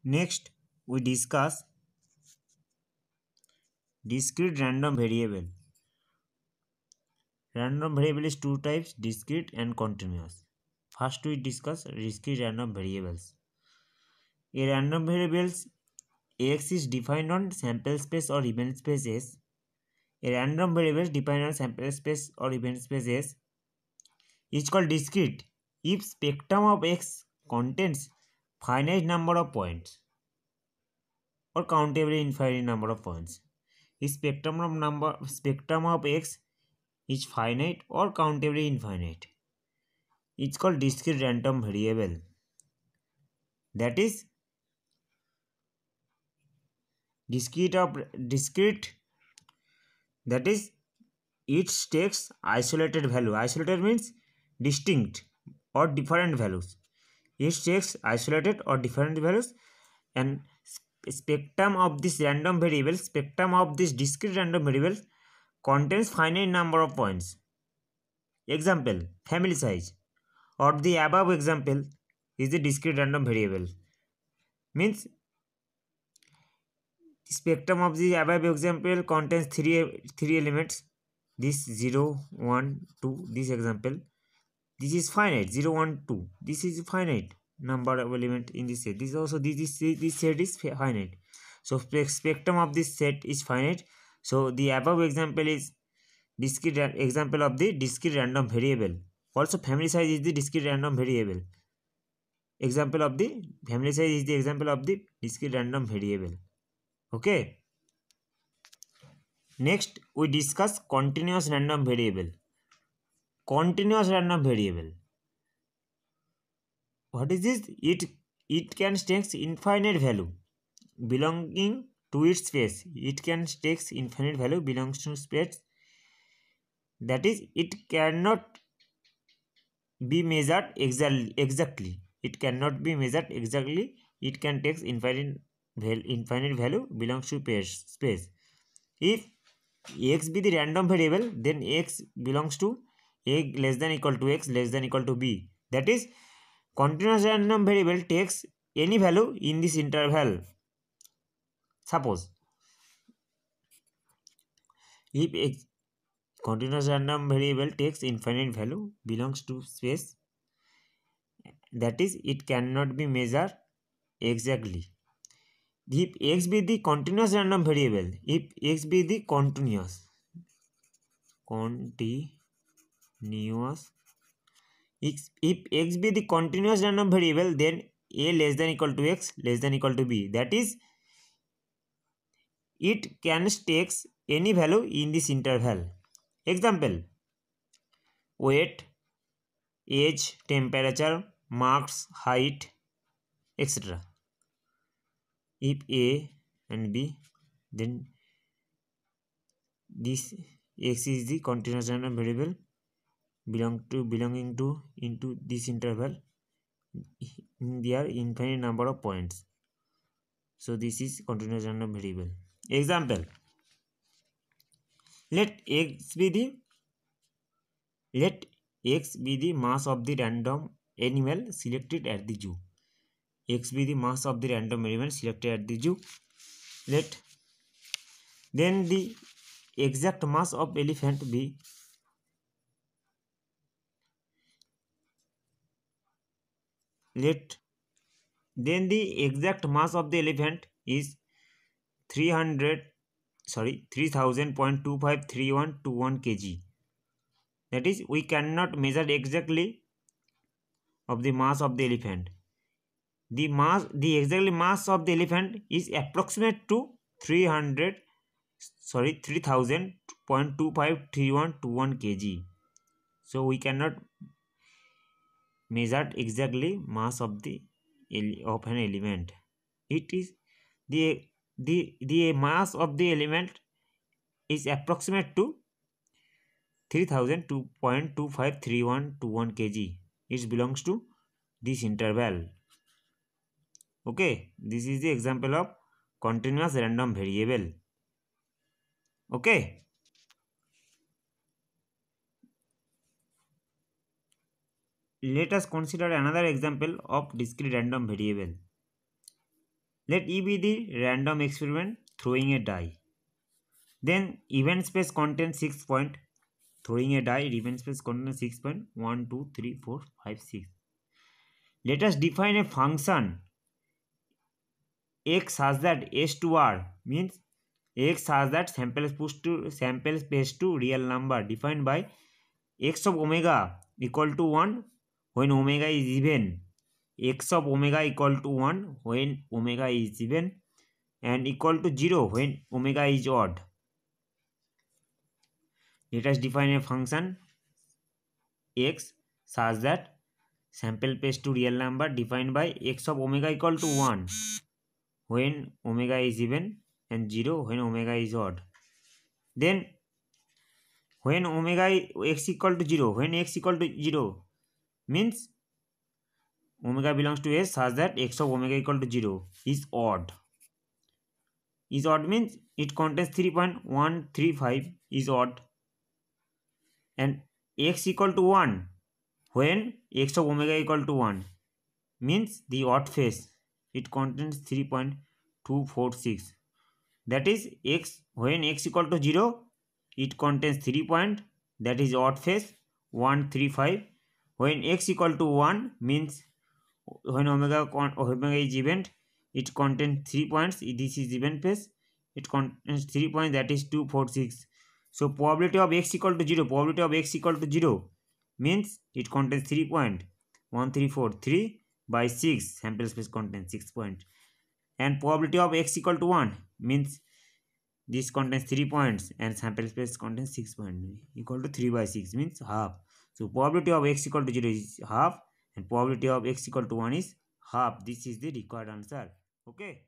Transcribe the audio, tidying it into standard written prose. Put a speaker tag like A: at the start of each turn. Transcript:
A: Next, we discuss discrete random variable. Random variable is two types, discrete and continuous. First, we discuss discrete random variables. A random variables X is defined on sample space or event space S. A random variable defined on sample space or event space S is called discrete if spectrum of X contains finite number of points or countably infinite number of points. If spectrum of X is finite or countably infinite, it's called discrete random variable. That is discrete. That is, it takes isolated value. Isolated means distinct or different values. It takes isolated or different values, and spectrum of this discrete random variable contains finite number of points. Example, family size, or the above example is the discrete random variable. Means spectrum of the above example contains three elements. This 0, 1, 2. This example. This is finite. 0, 1, 2. This is finite number of element in this set. This also this set is finite. So spectrum of this set is finite. So the above example is discrete example of the discrete random variable. Also family size is the discrete random variable. Example of the family size is the example of the discrete random variable. Okay. Next, we discuss continuous random variable. Continuous random variable. What is this? It can take infinite value belonging to its space. It can take infinite value belongs to space. That is, it cannot be measured exactly. It cannot be measured exactly. It can take infinite value belongs to space. If x be the random variable, then x belongs to a less than equal to x less than equal to b. That is, continuous random variable takes any value in this interval. Suppose if x continuous random variable takes infinite value belongs to space, that is, it cannot be measured exactly. If x be the continuous random variable, if x be the continuous if x be the continuous random variable, then a less than equal to x less than equal to b. That is, it can take any value in this interval. Example, weight, age, temperature, marks, height, etc. If a and b, then this x is the continuous random variable belonging to into this interval. There are infinite number of points. So this is continuous random variable. Example, let x be the mass of the random animal selected at the zoo. X be the mass of the random animal selected at the zoo. Then the exact mass of elephant be then the exact mass of the elephant is 3000.253121 kg. That is, we cannot measure exactly of the mass of the elephant. The exact mass of the elephant is approximate to 3000.253121 kg. So we cannot measure exactly mass of an element. It is the mass of the element is approximate to 3000.253121 kg. It belongs to this interval. Okay, this is the example of continuous random variable. Okay, let us consider another example of discrete random variable. Let E be the random experiment throwing a die. Then event space contains 6 point. Throwing a die, event space contains 6 point. 1, 2, 3, 4, 5, 6. Let us define a function x such that S to R means x such that sample space to real number defined by x of omega equal to 1 when omega is even, x of omega equal to 1 when omega is even, and equal to 0 when omega is odd. Let us define a function x such that sample space to real number defined by x of omega equal to 1 when omega is even and 0 when omega is odd. Then when x equal to 0, when x equal to 0 means omega belongs to S such that x of omega equal to 0 is odd. Is odd means it contains 3.135 is odd. And x equal to 1 when x of omega equal to 1 means the odd phase. It contains 3.246. That is x when x equal to 0 it contains 3 point, that is odd phase 135. When x equal to 1 means when omega is even, it contains 3 points. This is even phase. It contains 3 points, that is 246. So probability of x equal to 0, probability of x equal to 0 means it contains 3.1343 by 6. Sample space contains 6 points. And probability of x equal to 1 means this contains 3 points and sample space contains 6 points, equal to 3 by 6 means half. So probability of x equal to 0 is half and probability of x equal to 1 is half. This is the required answer. Okay.